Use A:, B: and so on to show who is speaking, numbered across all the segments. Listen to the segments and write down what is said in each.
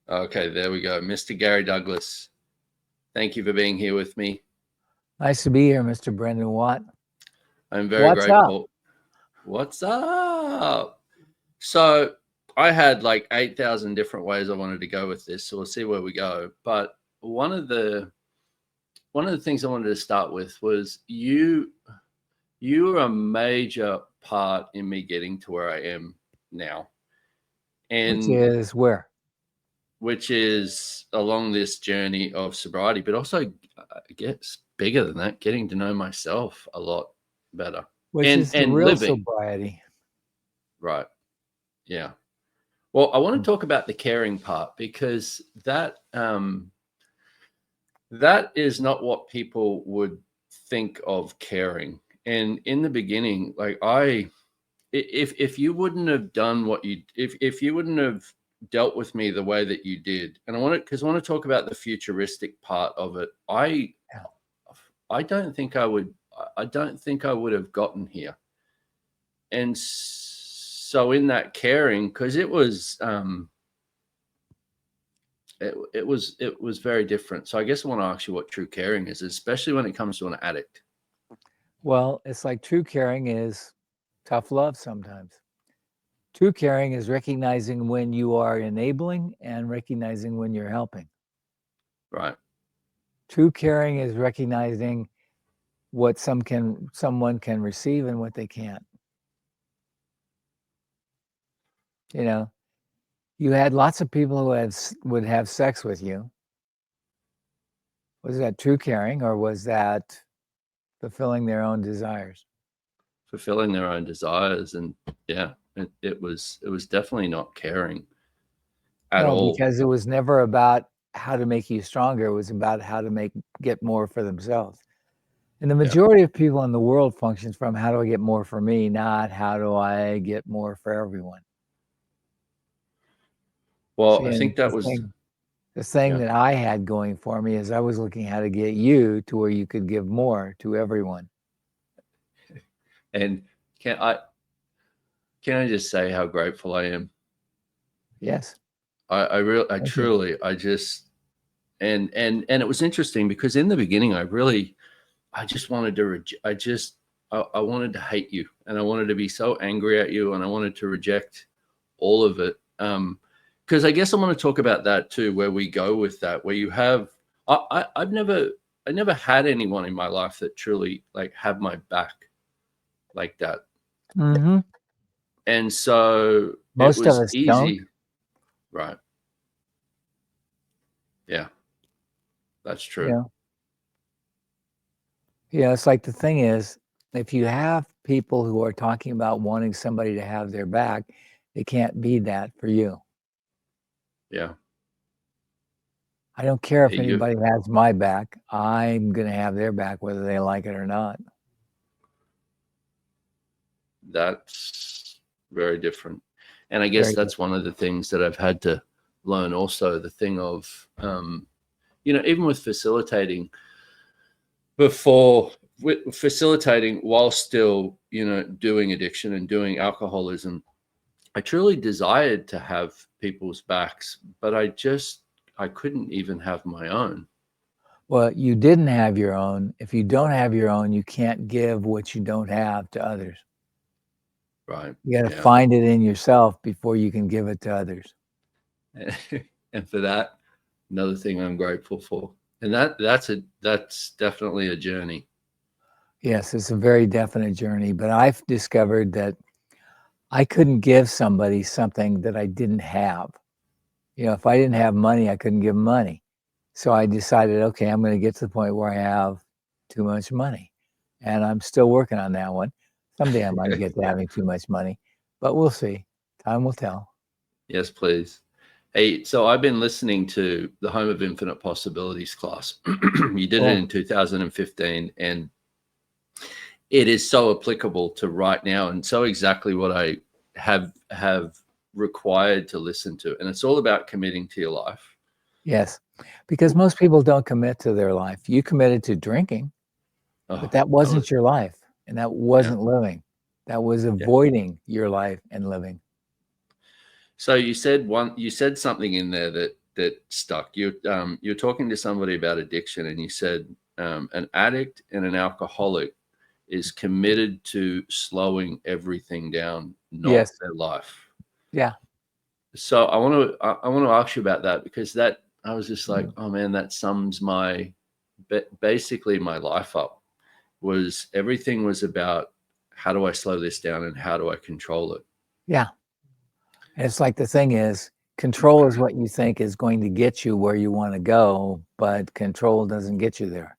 A: Okay, there we go. Mr. Gary Douglas, thank you for being here with me.
B: Nice to be here, Mr. Brendon Watt.
A: I'm very
B: What's up?
A: grateful. What's up? So I had like 8,000 different ways I wanted to go with this, so we'll see where we go. But one of the things I wanted to start with was you were a major part in me getting to where I am now.
B: Which
A: And
B: is where?
A: which is along this journey of sobriety, but also, I guess, bigger than that, getting to know myself a lot better.
B: Which is the
A: And
B: real
A: living.
B: sobriety.
A: Right. Yeah. Well, I want to talk about the caring part, because that is not what people would think of caring. And in the beginning, like if you wouldn't have done what you, if you wouldn't have dealt with me the way that you did, and I want to talk about the futuristic part of it. I don't think I would have gotten here. And so in that caring, because it was it was very different. So I guess I want to ask you what true caring is, especially when it comes to an addict.
B: Well, it's like true caring is tough love sometimes. True caring is recognizing when you are enabling and recognizing when you're helping.
A: Right.
B: True caring is recognizing what someone can receive and what they can't. You know, you had lots of people who would have sex with you. Was that true caring, or was that fulfilling their own desires?
A: Fulfilling their own desires. And yeah, it was definitely not caring at all.
B: Because it was never about how to make you stronger. It was about how to get more for themselves. And the majority of people in the world functions from how do I get more for me, not how do I get more for everyone.
A: Well, I think that was
B: the thing that I had going for me is I was looking how to get you to where you could give more to everyone.
A: And can I just say how grateful I am?
B: Yes.
A: I truly, I just, and it was interesting because in the beginning, I just wanted to, I wanted to hate you, and I wanted to be so angry at you, and I wanted to reject all of it. Because I guess I want to talk about that too, where we go with that, where you have, I never had anyone in my life that truly like had my back like that.
B: Mm-hmm.
A: And so
B: most
A: it was
B: of us
A: easy.
B: Don't.
A: Right. Yeah, that's true.
B: Yeah, it's like the thing is, if you have people who are talking about wanting somebody to have their back, it can't be that for you.
A: Yeah.
B: I don't care if anybody has my back. I'm going to have their back whether they like it or not.
A: That's very different. And I guess that's one of the things that I've had to learn also, the thing of, even with facilitating while still, doing addiction and doing alcoholism, I truly desired to have people's backs, but I couldn't even have my own.
B: Well, you didn't have your own. If you don't have your own, you can't give what you don't have to others.
A: Right.
B: You got to find it in yourself before you can give it to others.
A: And for that, another thing I'm grateful for. And that's definitely a journey.
B: Yes, it's a very definite journey. But I've discovered that I couldn't give somebody something that I didn't have. If I didn't have money, I couldn't give money. So I decided, okay, I'm going to get to the point where I have too much money. And I'm still working on that one. Someday I might get to having too much money, but we'll see. Time will tell.
A: Yes, please. Hey, so I've been listening to the Home of Infinite Possibilities class. You did it in 2015, and it is so applicable to right now, and so exactly what I have required to listen to. And it's all about committing to your life.
B: Yes, because most people don't commit to their life. You committed to drinking, but that wasn't your life, and that wasn't living. That was avoiding your life and living.
A: So you said something in there that stuck. You're talking to somebody about addiction, and you said an addict and an alcoholic is committed to slowing everything down, not
B: Yes.
A: their life.
B: Yeah.
A: So I want to ask you about that, because that I was just like, oh man, that sums basically my life up. Was everything was about how do I slow this down and how do I control it?
B: Yeah. And it's like the thing is, control is what you think is going to get you where you want to go, but control doesn't get you there.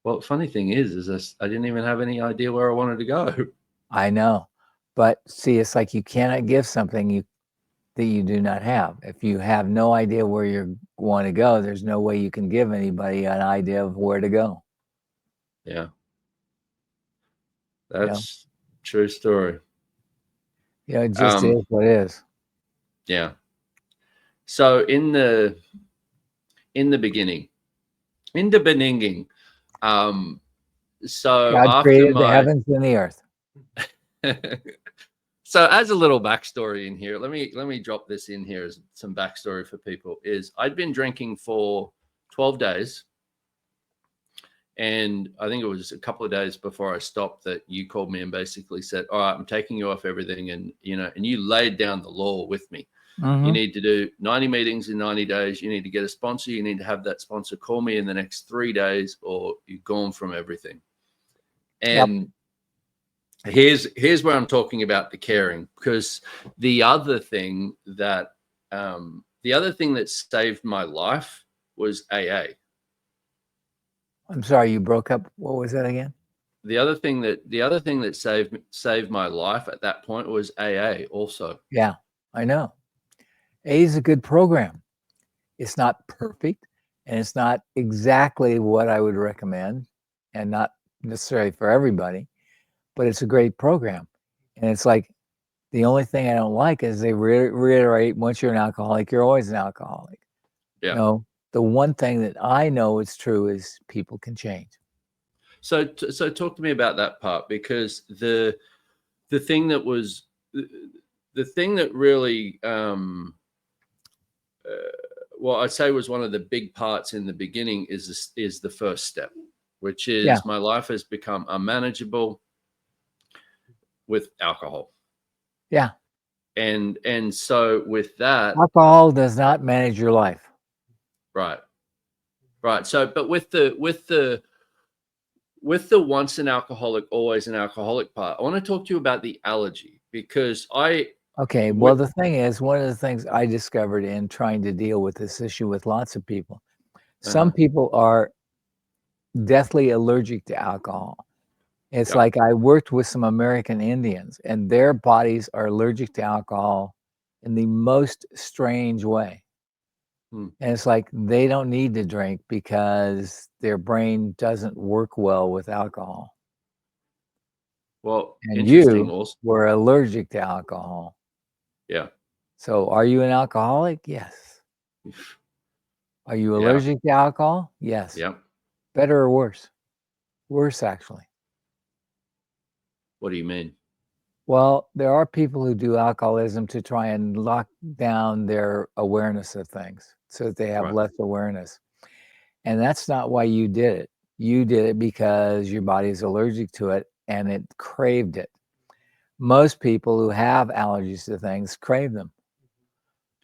A: Well, the funny thing is I didn't even have any idea where I wanted to go.
B: I know. But see, it's like you cannot give something that you do not have. If you have no idea where you want to go, there's no way you can give anybody an idea of where to go.
A: Yeah.
B: You know,
A: That's true story.
B: it just is what it is.
A: Yeah. So in the beginning, so
B: God
A: after
B: created the
A: my
B: heavens and the earth.
A: so as a little backstory in here, let me drop this in here as some backstory for people. Is I'd been drinking for 12 days. And I think it was a couple of days before I stopped that you called me and basically said, all right, I'm taking you off everything. And, and you laid down the law with me.
B: Mm-hmm.
A: You need to do 90 meetings in 90 days. You need to get a sponsor. You need to have that sponsor call me in the next 3 days, or you're gone from everything. And here's where I'm talking about the caring, because the other thing that saved my life was AA.
B: I'm sorry, you broke up. What was that again?
A: The other thing that saved my life at that point was AA also.
B: Yeah, I know. A is a good program. It's not perfect, and it's not exactly what I would recommend, and not necessarily for everybody, but it's a great program. And it's like, the only thing I don't like is they reiterate, once you're an alcoholic, you're always an alcoholic.
A: Yeah.
B: No, the one thing that I know is true is people can change.
A: So talk to me about that part, because the thing that was the thing that really well, I'd say was one of the big parts in the beginning is the first step, which is my life has become unmanageable with alcohol.
B: Yeah.
A: And so with that,
B: alcohol does not manage your life.
A: Right. So, but with the once an alcoholic, always an alcoholic part, I want to talk to you about the allergy, because
B: Okay, well, the thing is, one of the things I discovered in trying to deal with this issue with lots of people, some people are deathly allergic to alcohol. It's like I worked with some American Indians, and their bodies are allergic to alcohol in the most strange way. And it's like they don't need to drink because their brain doesn't work well with alcohol.
A: Well,
B: And
A: interesting.
B: you
A: Also,
B: were allergic to alcohol.
A: Yeah.
B: So are you an alcoholic? Yes. Are you allergic to alcohol? Yes.
A: Yeah.
B: Better or worse? Worse, actually.
A: What do you mean?
B: Well, there are people who do alcoholism to try and lock down their awareness of things so that they have less awareness. And that's not why you did it. You did it because your body is allergic to it and it craved it. Most people who have allergies to things crave them.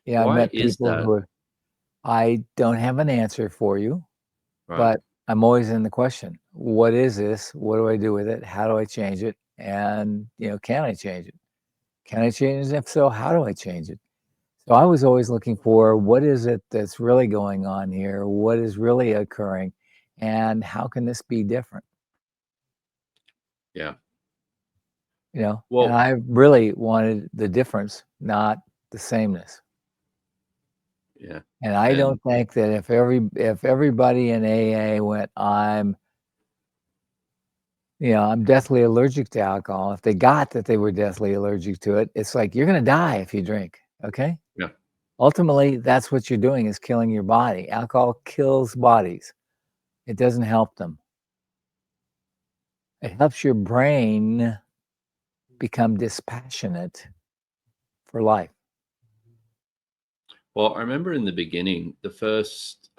B: Yeah, I've
A: Why
B: met
A: is
B: people
A: that?
B: who are, I don't have an answer for you,
A: Right.
B: but I'm always in the question. What is this? What do I do with it? How do I change it? And, can I change it? Can I change it? If so, how do I change it? So I was always looking for, what is it that's really going on here? What is really occurring? And how can this be different?
A: Yeah.
B: And
A: Well,
B: I really wanted the difference, not the sameness.
A: Yeah.
B: And I don't think that if everybody in AA went, I'm deathly allergic to alcohol, if they got that they were deathly allergic to it, it's like, you're going to die if you drink. Okay.
A: Yeah.
B: Ultimately, that's what you're doing, is killing your body. Alcohol kills bodies. It doesn't help them. It helps your brain become dispassionate for life.
A: Well, I remember in the beginning, the first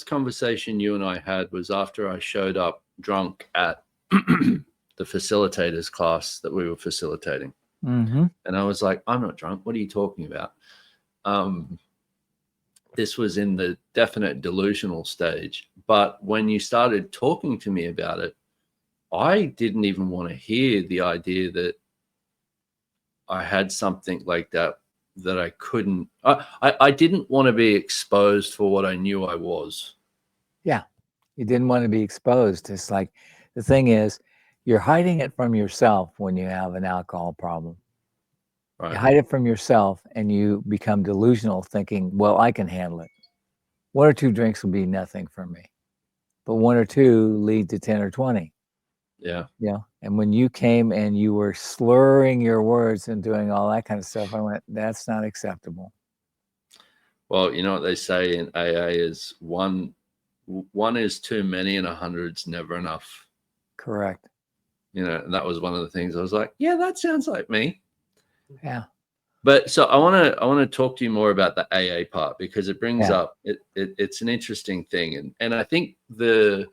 A: conversation you and I had was after I showed up drunk at the facilitators class that we were facilitating.
B: Mm-hmm.
A: And I was like, I'm not drunk. What are you talking about? This was in the definite delusional stage. But when you started talking to me about it, I didn't even want to hear the idea that I had something like that I couldn't. I didn't want to be exposed for what I knew I was.
B: Yeah. You didn't want to be exposed. It's like, the thing is, you're hiding it from yourself when you have an alcohol problem.
A: Right.
B: You hide it from yourself and you become delusional, thinking, well, I can handle it. 1 or 2 drinks will be nothing for me. But 1 or 2 lead to 10 or 20.
A: Yeah.
B: Yeah. And when you came and you were slurring your words and doing all that kind of stuff, I went, that's not acceptable.
A: Well, you know what they say in AA is one is too many and 100's never enough.
B: Correct.
A: You know, and that was one of the things I was like, yeah, that sounds like me.
B: Yeah.
A: But so I want to talk to you more about the AA part, because it brings up it's an interesting thing, and I think the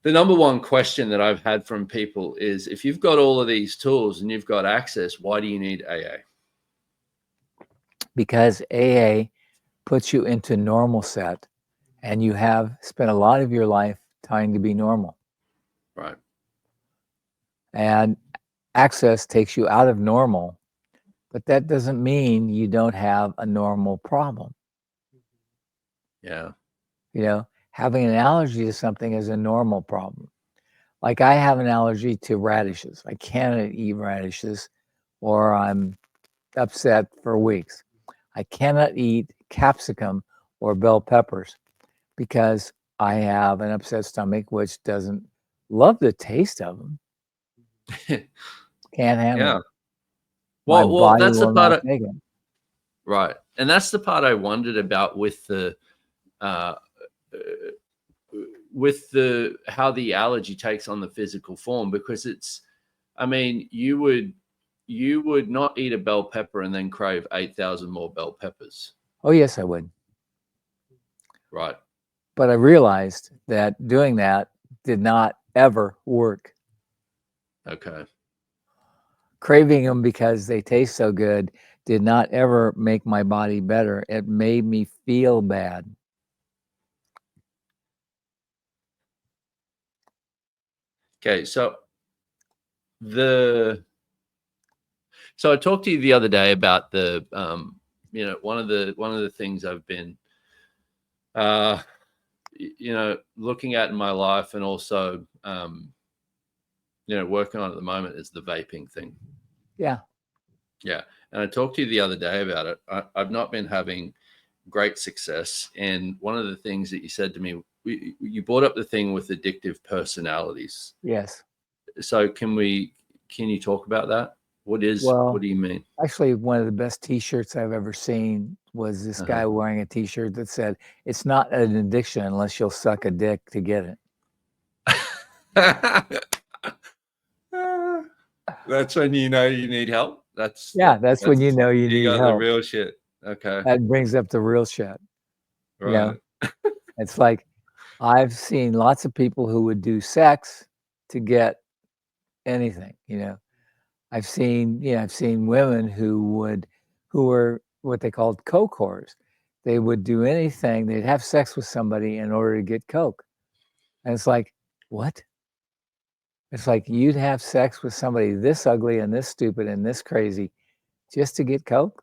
A: number one question that I've had from people is, if you've got all of these tools and you've got access, why do you need AA?
B: Because AA puts you into normal set, and you have spent a lot of your life trying to be normal.
A: Right.
B: And access takes you out of normal, but that doesn't mean you don't have a normal problem.
A: Yeah.
B: You know, having an allergy to something is a normal problem. Like, I have an allergy to radishes. I cannot eat radishes or I'm upset for weeks. I cannot eat capsicum or bell peppers because I have an upset stomach, which doesn't love the taste of them. Can't handle it. My
A: Well,
B: body
A: that's the
B: will
A: part
B: not take it.
A: right. And that's the part I wondered about with the how the allergy takes on the physical form, because it's, I mean, you would not eat a bell pepper and then crave 8,000 more bell peppers.
B: Oh, yes, I would.
A: Right.
B: But I realized that doing that did not ever work.
A: Okay.
B: Craving them because they taste so good did not ever make my body better. It made me feel bad.
A: Okay. So I talked to you the other day about the, one of the things I've been, looking at in my life, and also, working on at the moment, is the vaping thing.
B: Yeah.
A: Yeah. And I talked to you the other day about it. I've not been having great success. And one of the things that you said to me, you brought up the thing with addictive personalities.
B: Yes.
A: So can you talk about that? What do you mean?
B: Actually, one of the best T-shirts I've ever seen was this guy wearing a T-shirt that said, "It's not an addiction unless you'll suck a dick to get it."
A: That's when you know you need help. That's
B: when you know you need
A: got
B: help.
A: the real shit. Okay.
B: That brings up the real shit.
A: Right.
B: You know? It's like, I've seen lots of people who would do sex to get anything, you know. I've seen women who were what they called coke whores. They would do anything. They'd have sex with somebody in order to get coke. And it's like, what? It's like, you'd have sex with somebody this ugly and this stupid and this crazy just to get coke?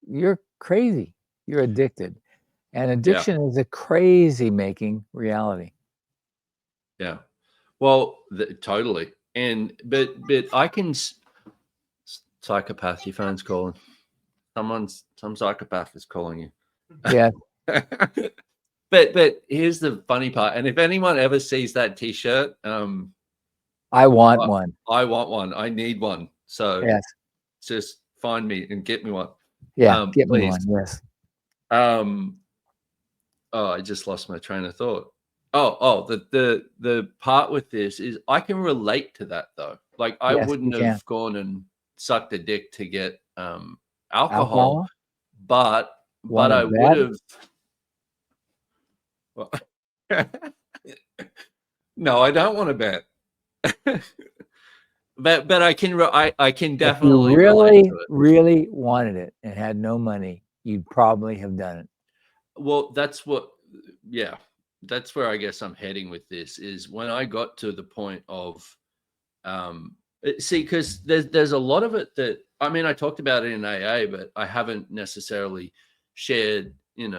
B: You're crazy. You're addicted. And addiction is a crazy making reality.
A: Yeah. Well, totally. And but I can psychopath. Your phone's calling. Some psychopath is calling you.
B: Yeah.
A: But here's the funny part. And if anyone ever sees that T-shirt,
B: I want one.
A: I want one. I need one. So
B: yes,
A: just find me and get me one.
B: Yeah, get me
A: please.
B: one. Yes.
A: I just lost my train of thought. The part with this is I can relate to that though. Like, I wouldn't have gone and sucked a dick to get alcohol. but
B: Want
A: I
B: it
A: would
B: bad?
A: have. Well, no, I don't want to bet. But I can I can
B: If you
A: definitely relate
B: really,
A: to it.
B: really wanted it and had no money, you'd probably have done it.
A: Well, that's what, yeah, that's where I guess I'm heading with this, is when I got to the point of, see, because there's a lot of it that, I mean, I talked about it in AA, but I haven't necessarily shared, in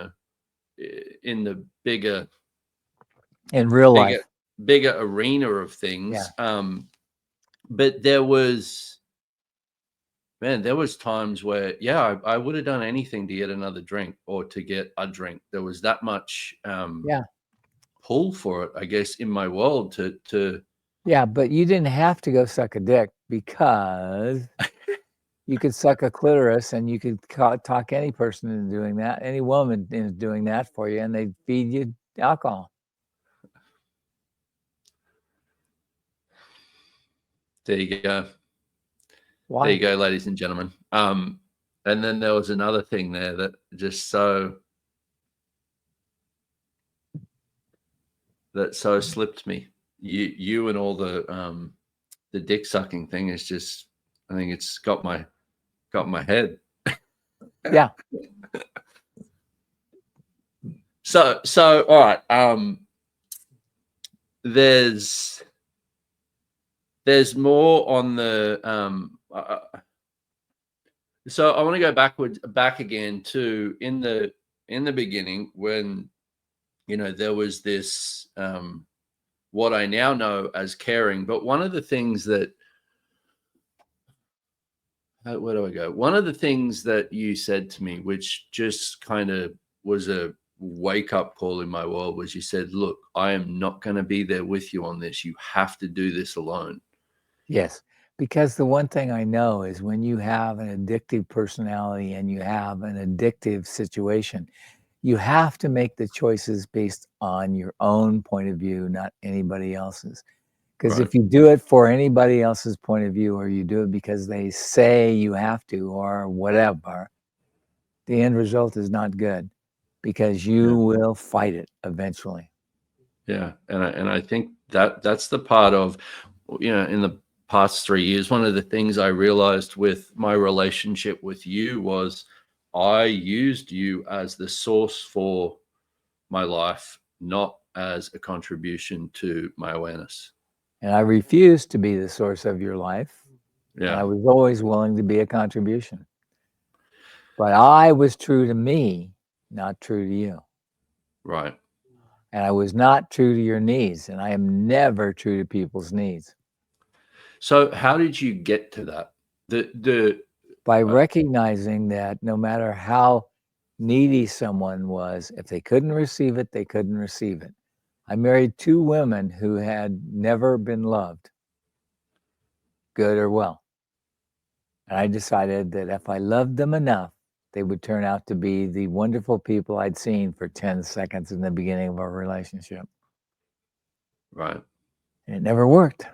A: the bigger
B: In real life.
A: bigger arena of things. But there was times where, yeah, I would have done anything to get another drink or to get a drink. There was that much pull for it, I guess, in my world to
B: Yeah, but you didn't have to go suck a dick, because you could suck a clitoris and you could talk any person into doing that, any woman into doing that for you, and they'd feed you alcohol.
A: there you go.
B: Why?
A: There you go, ladies and gentlemen. And then there was another thing there that just so slipped me. You and all the dick sucking thing is just, I think it's got my head.
B: Yeah.
A: So all right. There's more on the so I want to go back again to in the beginning, when there was this what I now know as caring. But one of the things that where do I go? One of the things that you said to me, which just kind of was a wake up call in my world, was you said, look, I am not going to be there with you on this. You have to do this alone.
B: Yes, because the one thing I know is when you have an addictive personality and you have an addictive situation, you have to make the choices based on your own point of view, not anybody else's. Because
A: Right.
B: if you do it for anybody else's point of view, or you do it because they say you have to, or whatever, the end result is not good, because you will fight it eventually.
A: Yeah, and I think that's the part of, in the past 3 years, one of the things I realized with my relationship with you was I used you as the source for my life, not as a contribution to my awareness.
B: And I refused to be the source of your life. And I
A: Yeah,
B: was always willing to be a contribution. But I was true to me, not true to you.
A: right.
B: And I was not true to your needs. And I am never true to people's needs.
A: So how did you get to that?
B: By recognizing that no matter how needy someone was, if they couldn't receive it, they couldn't receive it. I married 2 women who had never been loved, good or well. And I decided that if I loved them enough, they would turn out to be the wonderful people I'd seen for 10 seconds in the beginning of our relationship.
A: Right.
B: And it never worked.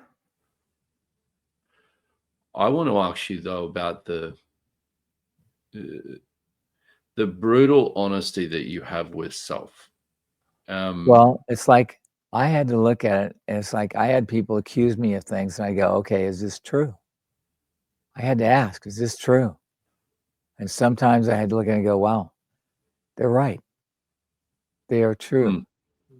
A: I want to ask you though about the brutal honesty that you have with self.
B: Well, it's like I had to look at it, and it's like I had people accuse me of things, and I go, okay, is this true? I had to ask, is this true? And sometimes I had to look at it and go, wow, they're right. They are true.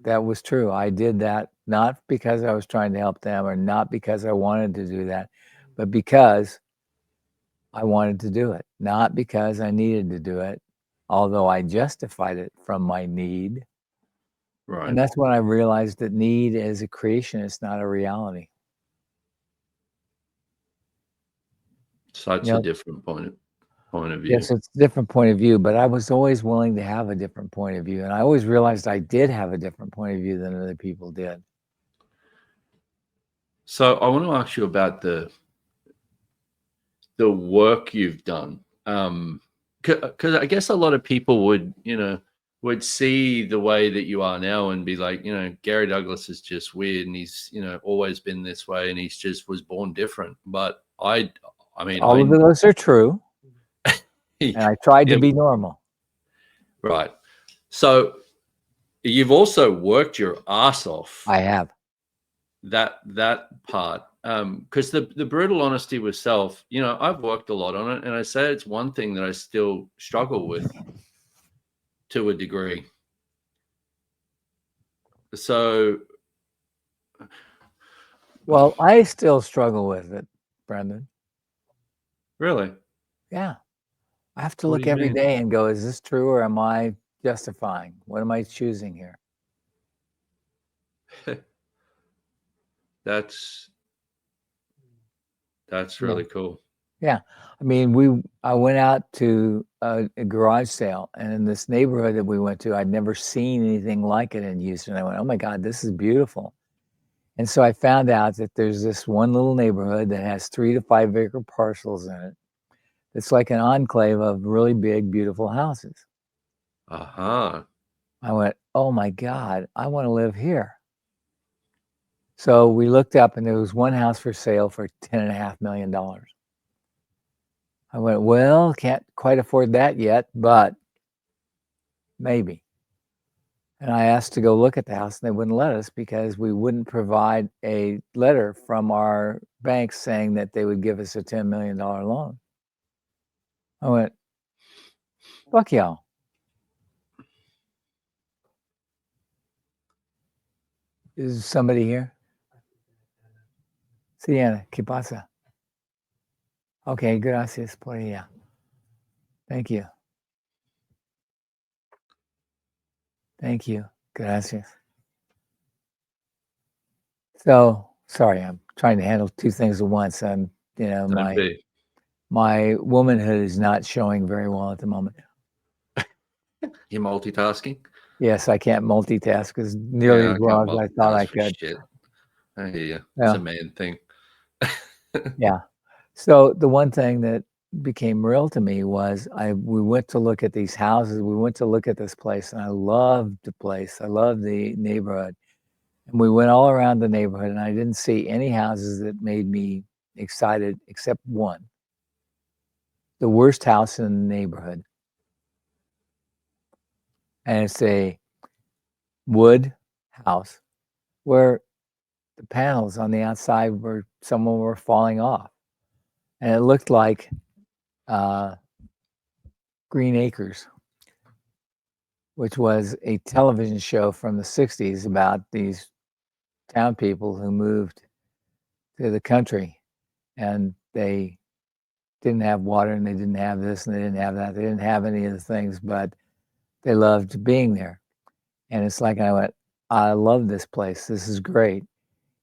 B: That was true. I did that not because I was trying to help them, or not because I wanted to do that, but because I wanted to do it, not because I needed to do it, although I justified it from my need.
A: Right.
B: And that's when I realized that need is a creation, it's not a reality.
A: Such a different point of view.
B: Yes, it's a different point of view, but I was always willing to have a different point of view. And I always realized I did have a different point of view than other people did.
A: So I want to ask you about the work you've done. Because I guess a lot of people would see the way that you are now and be like, Gary Douglas is just weird, and he's, always been this way, and he's just was born different. But I mean,
B: all of those are true. And I tried to be normal.
A: Right. So you've also worked your ass off.
B: I have.
A: That part. Because the brutal honesty with self, I've worked a lot on it, and I say it's one thing that I still struggle with to a degree. So,
B: Well, I still struggle with it, Brendon.
A: really,
B: Yeah. I have to
A: what do
B: look
A: you
B: every
A: mean?
B: day and go, is this true or am I justifying? What am I choosing here?
A: That's
B: Yeah.
A: really cool.
B: Yeah. I mean, I went out to a garage sale, and in this neighborhood that we went to, I'd never seen anything like it in Houston. I went, oh my God, this is beautiful. And so I found out that there's this one little neighborhood that has 3 to 5 acre parcels in it. It's like an enclave of really big, beautiful houses.
A: Uh-huh.
B: I went, oh my God, I want to live here. So we looked up, and there was one house for sale for $10.5 million. I went, well, can't quite afford that yet, but maybe. And I asked to go look at the house, and they wouldn't let us because we wouldn't provide a letter from our bank saying that they would give us a $10 million loan. I went, fuck y'all. Is somebody here? Sienna, ¿qué pasa? Okay, gracias por ella. Thank you. Thank you. Gracias. So, sorry, I'm trying to handle 2 things at once. And,
A: Don't be.
B: my womanhood is not showing very well at the moment.
A: You're multitasking?
B: Yes, I can't multitask as nearly as well as I thought I could.
A: Shit. I hear you.
B: Yeah.
A: It's a man thing.
B: Yeah. So the one thing that became real to me was we went to look at these houses. We went to look at this place, and I loved the place. I loved the neighborhood. And we went all around the neighborhood, and I didn't see any houses that made me excited except one. The worst house in the neighborhood. And it's a wood house where the panels on the outside some of them were falling off. And it looked like Green Acres, which was a television show from the 60s about these town people who moved to the country, and they didn't have water, and they didn't have this, and they didn't have that. They didn't have any of the things, but they loved being there. And it's like, I went, I love this place. This is great.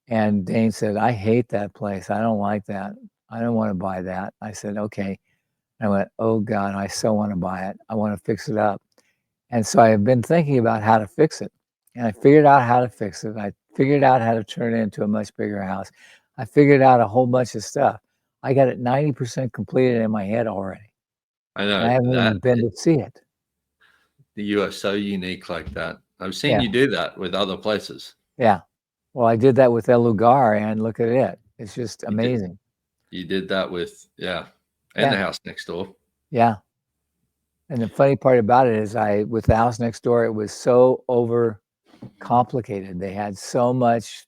B: And Dane said, I hate that place. I don't like that. I don't want to buy that. I said, okay. I went, oh God, I so want to buy it. I want to fix it up. And so I have been thinking about how to fix it. And I figured out how to fix it. I figured out how to turn it into a much bigger house. I figured out a whole bunch of stuff. I got it 90% completed in my head already.
A: I know.
B: And I haven't even been to see it.
A: You are so unique like that. I've seen you do that with other places.
B: Yeah. Well, I did that with El Lugar, and look at it. It's just amazing.
A: You did that with, and the house next door.
B: Yeah. And the funny part about it is with the house next door, it was so over complicated. They had so much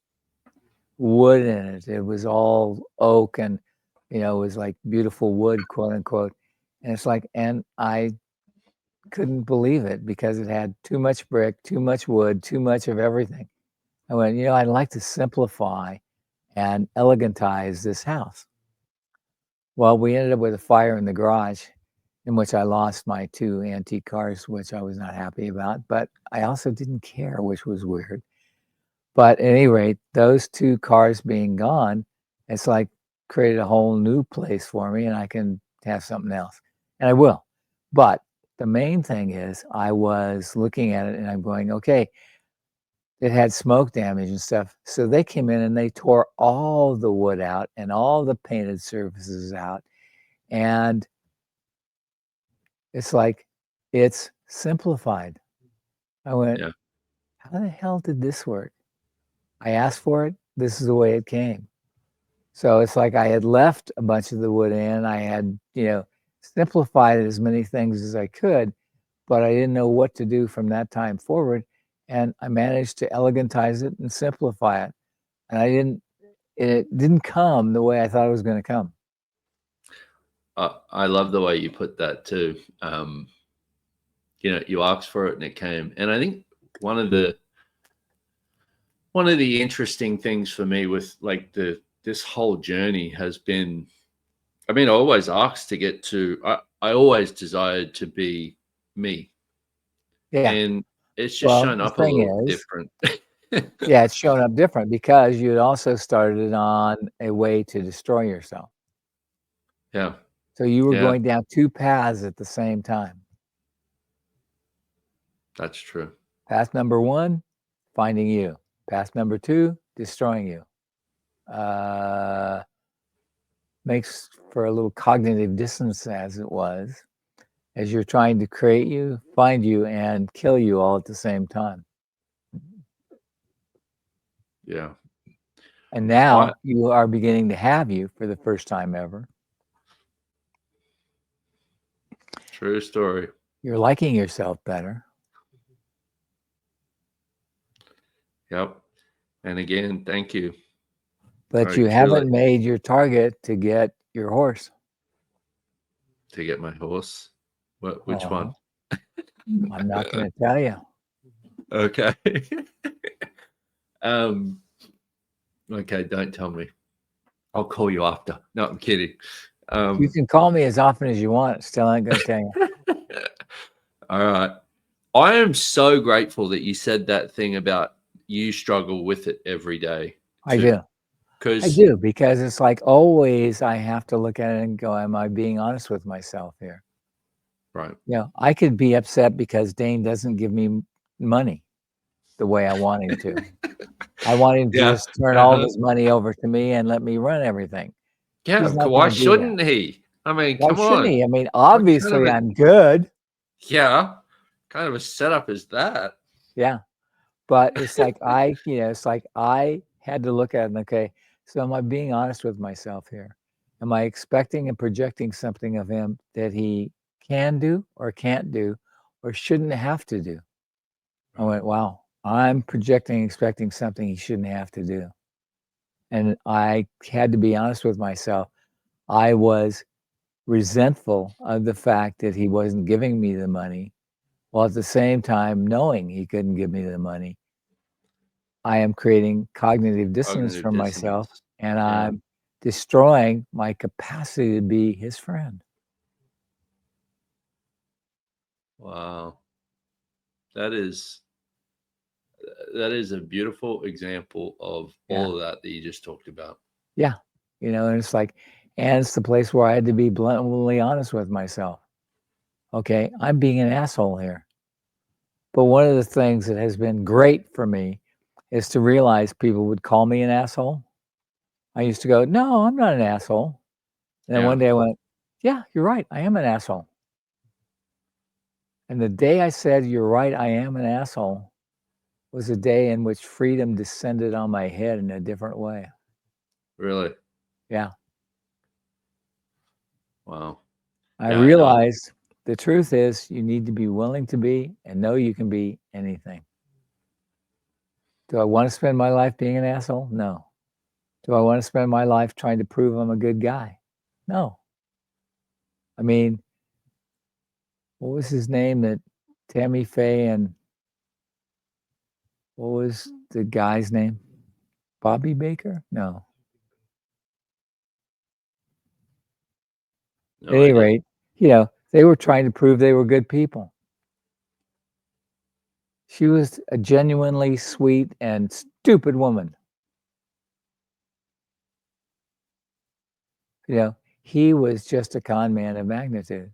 B: wood in it. It was all oak, and, it was like beautiful wood, quote unquote. And it's like, and I couldn't believe it because it had too much brick, too much wood, too much of everything. I went, I'd like to simplify and elegantize this house. Well, we ended up with a fire in the garage, in which I lost my 2 antique cars, which I was not happy about, but I also didn't care, which was weird. But at any rate, those 2 cars being gone, it's like created a whole new place for me, and I can have something else. And I will. But the main thing is I was looking at it and I'm going, okay, it had smoke damage and stuff. So they came in and they tore all the wood out and all the painted surfaces out. And it's like, it's simplified. I went, how the hell did this work? I asked for it. This is the way it came. So it's like I had left a bunch of the wood in. I had, simplified as many things as I could, but I didn't know what to do from that time forward. And I managed to elegantize it and simplify it. And it didn't come the way I thought it was going to come.
A: I love the way you put that too. You asked for it and it came. And I think one of the interesting things for me with like this whole journey has been, I always asked to get to, I always desired to be me.
B: Yeah.
A: And it's just shown up a little different.
B: Yeah, it's shown up different because you had also started on a way to destroy yourself.
A: Yeah.
B: So you were going down two paths at the same time.
A: That's true.
B: Path number one, finding you. Path number two, destroying you. Makes for a little cognitive dissonance as it was, as you're trying to create you, find you, and kill you all at the same time.
A: Yeah.
B: And now you are beginning to have you for the first time ever.
A: True story.
B: You're liking yourself better.
A: Yep. And again, thank you.
B: But you haven't made your target to get your horse.
A: To get my horse? Which one?
B: I'm not going to tell you.
A: Okay. Okay, don't tell me. I'll call you after. No, I'm kidding.
B: You can call me as often as you want. Still ain't going to tell you.
A: All right. I am so grateful that you said that thing about you struggle with it every day.
B: I do. Because it's like always I have to look at it and go, am I being honest with myself here?
A: Right.
B: Yeah. I could be upset because Dane doesn't give me money the way I want him to. I want him to just turn all of his money over to me and let me run everything.
A: Yeah. Why shouldn't he? I mean,
B: why
A: come on.
B: Shouldn't he? I mean, obviously I'm good.
A: Yeah. Kind of a setup is that.
B: Yeah. But it's like it's like I had to look at it and okay, so am I being honest with myself here? Am I expecting and projecting something of him that he can do or can't do or shouldn't have to do? I went, wow, I'm projecting, expecting something he shouldn't have to do. And I had to be honest with myself. I was resentful of the fact that he wasn't giving me the money, while at the same time knowing he couldn't give me the money. I am creating cognitive dissonance for myself, and I'm destroying my capacity to be his friend.
A: Wow. That is a beautiful example of all of that you just talked about.
B: Yeah. And it's like, and it's the place where I had to be bluntly honest with myself. Okay, I'm being an asshole here. But one of the things that has been great for me is to realize people would call me an asshole. I used to go, no, I'm not an asshole. And then one day I went, yeah, you're right. I am an asshole. And the day I said, you're right, I am an asshole, was a day in which freedom descended on my head in a different way.
A: Really?
B: Yeah.
A: Wow.
B: I realized the truth is you need to be willing to be and know you can be anything. Do I want to spend my life being an asshole? No. Do I want to spend my life trying to prove I'm a good guy? No. I mean, what was his name that Tammy Faye and what was the guy's name? Bobby Baker? No. At any rate, they were trying to prove they were good people. She was a genuinely sweet and stupid woman. He was just a con man of magnitude,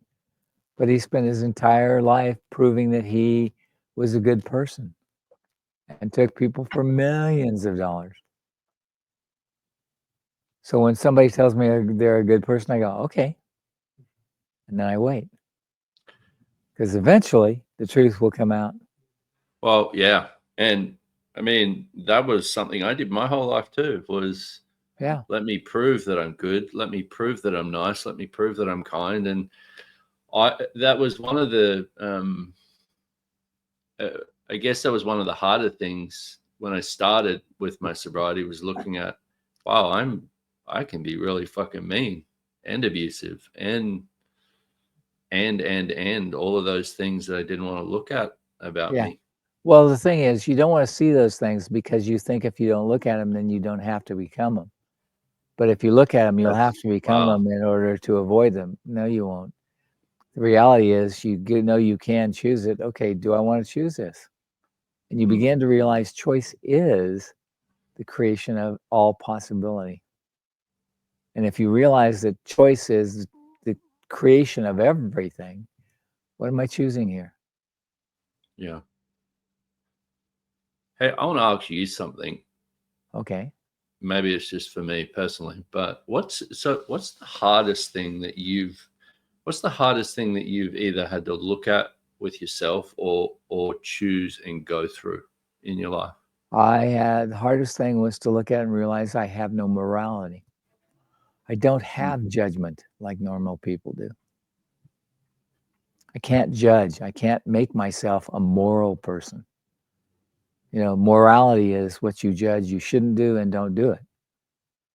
B: but he spent his entire life proving that he was a good person and took people for millions of dollars. So when somebody tells me they're a good person, I go, okay. And then I wait. Because eventually the truth will come out.
A: Well, yeah. And I mean, that was something I did my whole life too, was let me prove that I'm good. Let me prove that I'm nice. Let me prove that I'm kind. And that was one of the I guess that was one of the harder things when I started with my sobriety, was looking at, wow, I can be really fucking mean and abusive and all of those things that I didn't want to look at about
B: Yeah.
A: me.
B: Well, the thing is, you don't want to see those things because you think if you don't look at them, then you don't have to become them. But if you look at them, you'll have to become
A: Wow.
B: them in order to avoid them. No, you won't. The reality is you know you can choose it. Okay, do I want to choose this? And you begin to realize choice is the creation of all possibility. And if you realize that choice is the creation of everything, what am I choosing here?
A: Yeah. Hey, I want to ask you something.
B: Okay.
A: Maybe it's just for me personally, but what's the hardest thing that you've either had to look at with yourself or choose and go through in your life?
B: The hardest thing was to look at and realize I have no morality. I don't have judgment like normal people do. I can't judge. I can't make myself a moral person. You know, morality is what you judge you shouldn't do and don't do it.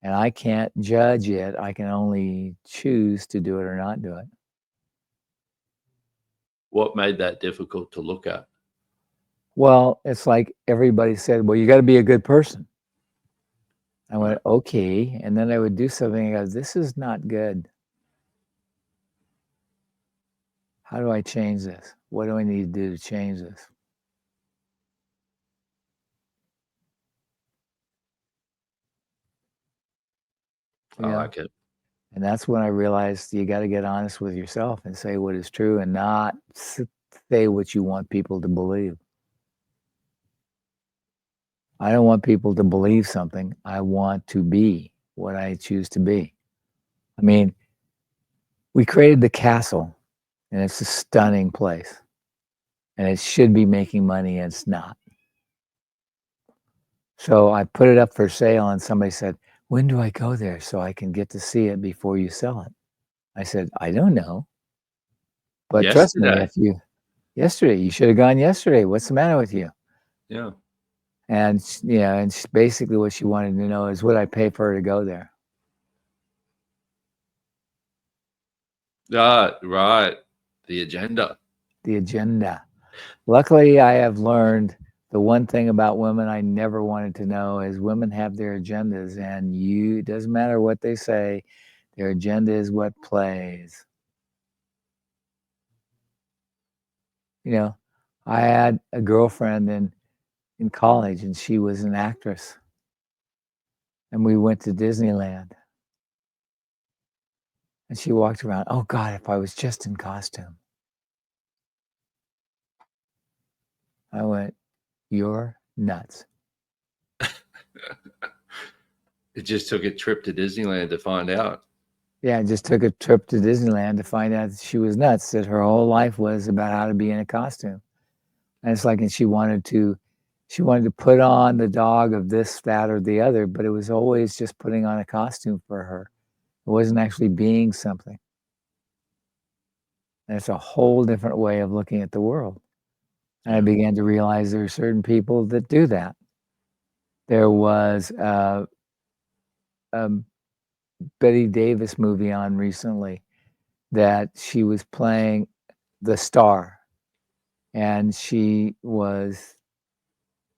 B: And I can't judge it. I can only choose to do it or not do it.
A: What made that difficult to look at?
B: Well, it's like everybody said, well, you got to be a good person. I went,
A: Right.
B: okay. And then I would do something and go, this is not good. How do I change this? What do I need to do to change this? You
A: I
B: know?
A: like it.
B: And that's when I realized you got to get honest with yourself and say what is true and not say what you want people to believe. I don't want people to believe something. I want to be what I choose to be. I mean, we created the castle, and it's a stunning place, and it should be making money, and it's not. So I put it up for sale, and somebody said, when do I go there so I can get to see it before you sell it? I said, I don't know. But trust me, yesterday, you should have gone yesterday. What's the matter with you?
A: Yeah.
B: And basically what she wanted to know is, would I pay for her to go there?
A: Right. The agenda.
B: The agenda. Luckily, I have learned the one thing about women I never wanted to know is women have their agendas, and it doesn't matter what they say, their agenda is what plays. You know, I had a girlfriend in college, and she was an actress, and we went to Disneyland. And she walked around, oh God, if I was just in costume. I went, you're nuts.
A: It just took a trip to Disneyland to find out.
B: Yeah, I just took a trip to Disneyland to find out that she was nuts, that her whole life was about how to be in a costume. And it's like, and she wanted to put on the dog of this, that, or the other, but it was always just putting on a costume for her. It wasn't actually being something. And it's a whole different way of looking at the world. And I began to realize there are certain people that do that. There was Betty Davis movie on recently that she was playing the star, and she was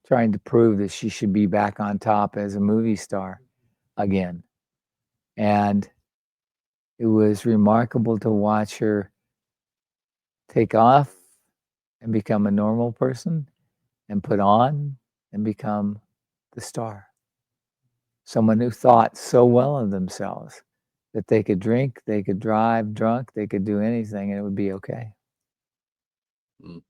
B: trying to prove that she should be back on top as a movie star again. And it was remarkable to watch her take off and become a normal person and put on and become the star. Someone who thought so well of themselves that they could drink, they could drive drunk, they could do anything and it would be okay.
A: Mm.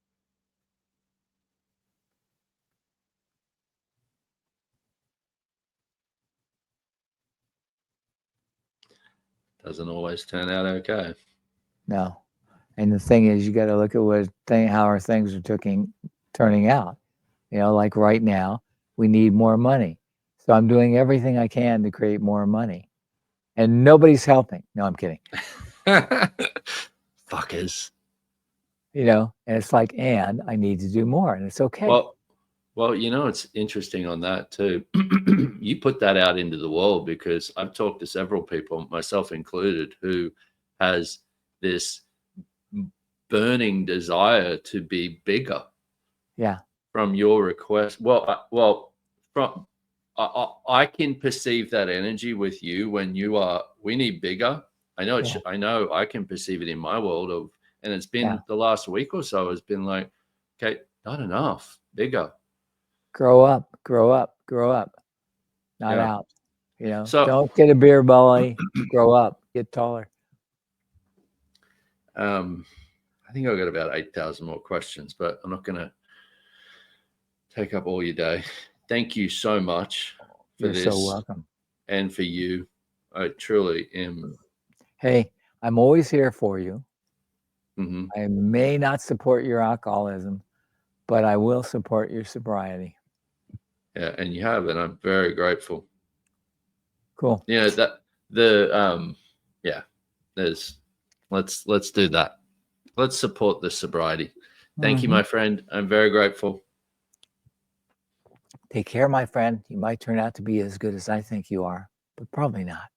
A: Doesn't always turn out okay.
B: No. And the thing is, you got to look at how our things are turning out. You know, like right now, we need more money. So I'm doing everything I can to create more money. And nobody's helping. No, I'm kidding.
A: Fuckers.
B: And it's like, and I need to do more, and it's okay.
A: Well, it's interesting on that too. You put that out into the world, because I've talked to several people, myself included, who has this burning desire to be bigger.
B: Yeah.
A: From your request. From I can perceive that energy with you when you are. We need bigger. I know
B: Yeah.
A: I know I can perceive it in my world and it's been the last week or so has been like, okay, not enough, bigger.
B: Grow up, grow up, grow up, not
A: Yeah.
B: out.
A: So
B: Don't get a beer belly. Grow up, get taller.
A: I think I've got about 8,000 more questions, but I'm not going to take up all your day. Thank you so much for
B: You're
A: this.
B: so welcome.
A: And for you. I truly am.
B: Hey, I'm always here for you.
A: Mm-hmm.
B: I may not support your alcoholism, but I will support your sobriety.
A: Yeah, and you have, and I'm very grateful.
B: Cool.
A: That let's do that. Let's support the sobriety. Thank you, my friend. I'm very grateful.
B: Take care, my friend. You might turn out to be as good as I think you are, but probably not.